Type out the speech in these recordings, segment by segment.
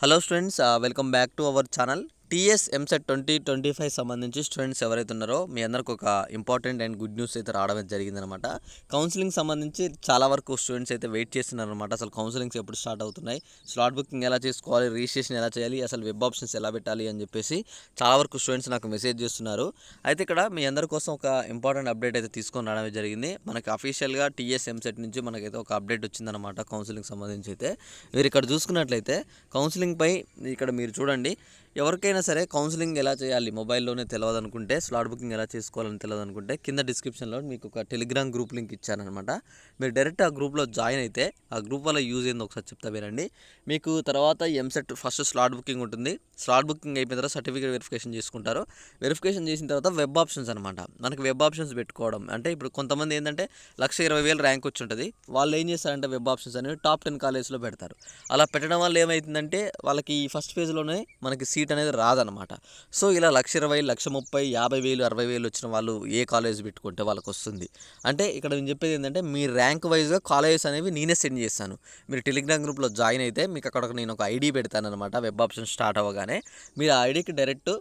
Hello students, welcome back to our channel. TS EAMCET 2025 సంబంధించి students ఎవరైతే ఉన్నారో మీ అందరికి ఒక ఇంపార్టెంట్ అండ్ గుడ్ న్యూస్ అయితే రావడం జరిగిందనమాట. కౌన్సిలింగ్ సంబంధించి చాలా వరకు స్టూడెంట్స్ అయితే వెయిట్ చేస్తున్నారనమాట. అసలు కౌన్సిలింగ్స్ ఎప్పుడు స్టార్ట్ అవుతున్నాయి, స్లాట్ బుకింగ్ ఎలా చేసుకోవాలి, రిజిస్ట్రేషన్ ఎలా చేయాలి, అసలు వెబ్ ఆప్షన్స్ ఎలా పెట్టాలి అని చెప్పేసి చాలా వరకు స్టూడెంట్స్ నాకు మెసేజ్ చేస్తున్నారు. అయితే ఇక్కడ మీ అందరి కోసం ఒక ఇంపార్టెంట్ అప్డేట్ అయితే తీసుకొని రావడం జరిగింది. మనకి అఫీషియల్గా టీఎస్ ఎంసెట్ నుంచి మనకైతే ఒక అప్డేట్ వచ్చిందనమాట కౌన్సిలింగ్ సంబంధించి. అయితే మీరు ఇక్కడ చూసుకున్నట్లయితే కౌన్సిలింగ్పై ఇక్కడ మీరు చూడండి, ఎవరికైనా సరే కౌన్సిలింగ్ ఎలా చేయాలి మొబైల్లోనే తెలియదు అనుకుంటే, స్లాట్ బుకింగ్ ఎలా చేసుకోవాలని తెలియదు అనుకుంటే కింద డిస్క్రిప్షన్లో మీకు ఒక టెలిగ్రామ్ గ్రూప్ లింక్ ఇచ్చానమాట. మీరు డైరెక్ట్ ఆ గ్రూప్లో జాయిన్ అయితే ఆ గ్రూప్ వల్ల యూజ్ అయింది ఒకసారి చెప్తా వినండి. మీకు తర్వాత ఎంసెట్ ఫస్ట్ స్లాట్ బుకింగ్ ఉంటుంది. స్లాట్ బుకింగ్ అయిపోయిన తర్వాత సర్టిఫికేట్ వెరిఫికేషన్ చేసుకుంటారు. వెరిఫికేషన్ చేసిన తర్వాత వెబ్ ఆప్షన్స్ అనమాట. మనకి వెబ్ ఆప్షన్స్ పెట్టుకోవడం అంటే, ఇప్పుడు కొంతమంది ఏంటంటే 1,20,000 ర్యాంక్ వచ్చి ఉంటుంది. వాళ్ళు ఏం చేస్తారంటే వెబ్ ఆప్షన్స్ అనేవి టాప్ 10 కాలేజ్లో పెడతారు. అలా పెట్టడం వల్ల ఏమవుతుందంటే వాళ్ళకి ఈ ఫస్ట్ ఫేజ్లోనే మనకి సీట్ అనేది రాదనమాట. సో ఇలా 1,20,000, 1,30,000, 50,000, 60,000 వచ్చిన వాళ్ళు ఏ కాలేజ్ పెట్టుకుంటే వాళ్ళకి వస్తుంది. అంటే ఇక్కడ నేను చెప్పేది ఏంటంటే, మీ ర్యాంక్ వైజ్గా కాలేజెస్ అనేవి నేనే సెండ్ చేస్తాను. మీరు టెలిగ్రామ్ గ్రూప్లో జాయిన్ అయితే మీకు అక్కడ నేను ఒక ఐడి పెడతాను అనమాట. వెబ్ ఆప్షన్ స్టార్ట్ అవ్వగానే మీరు ఆ ఐడికి డైరెక్ట్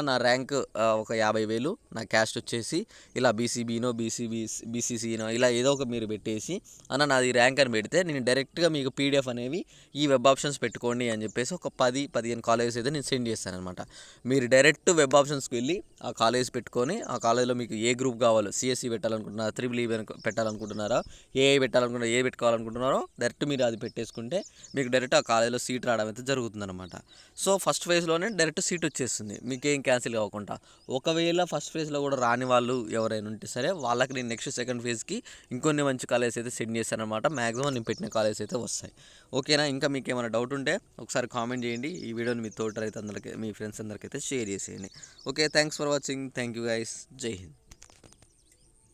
నా ర్యాంక్ ఒక 50,000, నా క్యాస్ట్ వచ్చేసి ఇలా బీసీబీనో బీసీసీనో ఇలా ఏదో ఒక మీరు పెట్టేసి నాది ర్యాంక్ అని పెడితే నేను డైరెక్ట్గా మీకు పీడిఎఫ్ అనేవి ఈ వెబ్ ఆప్షన్స్ పెట్టుకోండి అని చెప్పేసి ఒక 10-15 కాలేజెస్ అయితే నేను సెండ్ చేస్తాను అనమాట. మీరు డైరెక్ట్ వెబ్ ఆప్షన్స్కి వెళ్ళి ఆ కాలేజ్ పెట్టుకొని ఆ కాలేజ్లో మీకు ఏ గ్రూప్ కావాలో, సిఎస్సి పెట్టాలనుకుంటున్నారా, త్రిబుల్ ఈ పెట్టాలనుకుంటున్నారా, ఏఐ పెట్టాలనుకుంటున్నారా, ఏ పెట్టుకోవాలనుకుంటున్నారో డైరెక్ట్ మీరు అది పెట్టేసుకుంటే మీకు డైరెక్ట్ ఆ కాలేజ్లో సీట్ రావడం అయితే జరుగుతుందన్నమాట. సో ఫస్ట్ ఫేజ్లోనే డైరెక్ట్ సీట్ వచ్చేస్తుంది, మీకు ఏం క్యాన్సిల్ కాకుండా. ఒకవేళ ఫస్ట్ ఫేజ్లో కూడా రాని వాళ్ళు ఎవరైనా ఉంటే సరే వాళ్ళకి నేను నెక్స్ట్ సెకండ్ ఫేజ్కి ఇంకొన్ని మంచి కాలేజెస్ అయితే సెండ్ చేశాను అనమాట. మ్యాక్సిమం నేను పెట్టిన కాలేజెస్ అయితే వస్తాయి. ఓకేనా? ఇంకా మీకు ఏమైనా డౌట్ ఉంటే ఒకసారి కామెంట్ చేయండి. ఈ వీడియోని మీ తోటి రైతు అందరికీ, మీ ఫ్రెండ్స్ అందరికీ అయితే షేర్ చేసేయండి. Okay, thanks for watching. Thank you guys. జై హింద్.